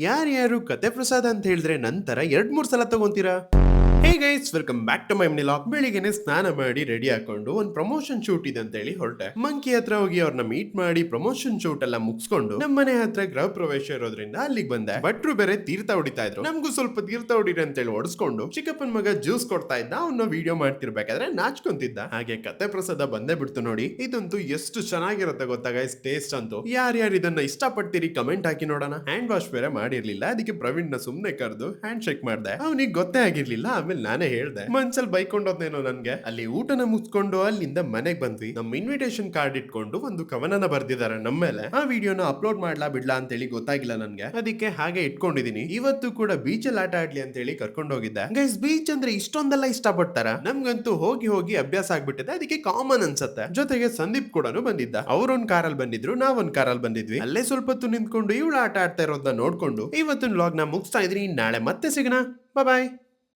ಯಾರ್ಯಾರು ಕತೆ ಪ್ರಸಾದ ಅಂತ ಹೇಳಿದ್ರೆ ನಂತರ 2-3 ಸಲ ತಗೊಂತೀರಾ? Hey guys, welcome back to my log. ಬೆಳಿಗ್ಗೆನೆ ಸ್ನಾನ ಮಾಡಿ ರೆಡಿ ಹಾಕೊಂಡು ಒಂದು ಪ್ರಮೋಷನ್ ಶೂಟ್ ಇದೆ ಅಂತ ಹೇಳಿ ಹೊರಟೆ. ಮಂಕಿ ಹತ್ರ ಹೋಗಿ ಅವ್ರನ್ನ ಮೀಟ್ ಮಾಡಿ ಪ್ರಮೋಷನ್ ಶೂಟ್ ಎಲ್ಲ ಮುಗಿಸ್ಕೊಂಡು ನಮ್ಮ ಮನೆ ಹತ್ರ ಗೃಹ ಪ್ರವೇಶ ಇರೋದ್ರಿಂದ ಅಲ್ಲಿಗೆ ಬಂದೆ. ಭಟ್ರು ಬೇರೆ ತೀರ್ಥ ಹೊಡಿತಾ ಇದ್ರು. ನಮಗೂ ಸ್ವಲ್ಪ ತೀರ್ಥ ಹೊಡಿರಿ ಅಂತ ಹೇಳಿ ಹೊಡಿಸ್ಕೊಂಡು ಚಿಕ್ಕಪ್ಪನ ಮಗ ಜ್ಯೂಸ್ ಕೊಡ್ತಾ ಇದ್ದ. ಅವನ್ನ ವಿಡಿಯೋ ಮಾಡ್ತಿರ್ಬೇಕಾದ್ರೆ ನಾಚ್ಕೊಂತಿದ್ದ. ಹಾಗೆ ಕತೆ ಪ್ರಸಾದ ಬಂದೇ ಬಿಡ್ತು ನೋಡಿ. ಇದಂತೂ ಎಷ್ಟು ಚೆನ್ನಾಗಿರುತ್ತೆ ಗೊತ್ತಾ ಗೈಸ್, ಟೇಸ್ಟ್ ಅಂತೂ. ಯಾರ್ಯಾರು ಇದನ್ನ ಇಷ್ಟಪಡ್ತೀರಿ ಕಮೆಂಟ್ ಹಾಕಿ ನೋಡೋಣ. ಹ್ಯಾಂಡ್ ವಾಶ್ ಬೇರೆ ಮಾಡಿರ್ಲಿಲ್ಲ, ಅದಕ್ಕೆ ಪ್ರವೀಣ್ ನ ಸುಮ್ನೆ ಕರೆದು ಹ್ಯಾಂಡ್ ಶೇಕ್ ಮಾಡ್ದೆ. ಅವನಿಗೆ ಗೊತ್ತೇ ಆಗಿರ್ಲಿಲ್ಲ. ಆಮೇಲೆ ನಾನೇ ಹೇಳ್ದೆ, ಮನ್ಸಲ್ಲಿ ಬೈಕೊಂಡೋದ್ನೇನೋ ನನ್ಗೆ. ಅಲ್ಲಿ ಊಟನ ಮುಗಿಸ್ಕೊಂಡು ಅಲ್ಲಿಂದ ಮನೆಗ್ ಬಂದ್ವಿ. ನಮ್ಮ ಇನ್ವಿಟೇಷನ್ ಕಾರ್ಡ್ ಇಟ್ಕೊಂಡು ಒಂದು ಕವನನ ಬರ್ದಿದ್ದಾರೆ ನಮ್ಮ ಮೇಲೆ. ಆ ವಿಡಿಯೋನ ಅಪ್ಲೋಡ್ ಮಾಡ್ಲಾ ಬಿಡ್ಲಾ ಅಂತ ಹೇಳಿ ಗೊತ್ತಾಗಿಲ್ಲ ನನ್ಗೆ, ಅದಕ್ಕೆ ಹಾಗೆ ಇಟ್ಕೊಂಡಿದೀನಿ. ಇವತ್ತು ಕೂಡ ಬೀಚ್ ಅಲ್ಲಿ ಆಟ ಆಡ್ಲಿ ಅಂತ ಹೇಳಿ ಕರ್ಕೊಂಡು ಹೋಗಿದ್ದೆ. ಗೈಸ್, ಬೀಚ್ ಅಂದ್ರೆ ಇಷ್ಟೊಂದೆಲ್ಲ ಇಷ್ಟಪಡ್ತಾರ? ನಮ್ಗಂತೂ ಹೋಗಿ ಹೋಗಿ ಅಭ್ಯಾಸ ಆಗ್ಬಿಟ್ಟಿದೆ, ಅದಕ್ಕೆ ಕಾಮನ್ ಅನ್ಸತ್ತೆ. ಜೊತೆಗೆ ಸಂದೀಪ್ ಕೂಡ ಬಂದಿದ್ದ. ಅವ್ರೊಂದ್ ಕಾರಲ್ಲಿ ಬಂದಿದ್ರು, ನಾವೊಂದ್ ಕಾರಲ್ಲಿ ಬಂದಿದ್ವಿ. ಅಲ್ಲೇ ಸ್ವಲ್ಪ ಹೊತ್ತು ನಿಂತ್ಕೊಂಡು ಇವಳು ಆಟ ಆಡ್ತಾ ಇರೋದನ್ನ ನೋಡ್ಕೊಂಡು ಇವತ್ತಿನ ವ್ಲಾಗ್ ನ ಮುಗಿಸ್ತಾ ಇದೀನಿ. ನಾಳೆ ಮತ್ತೆ ಸಿಗೋಣ. ಬಾಯ್.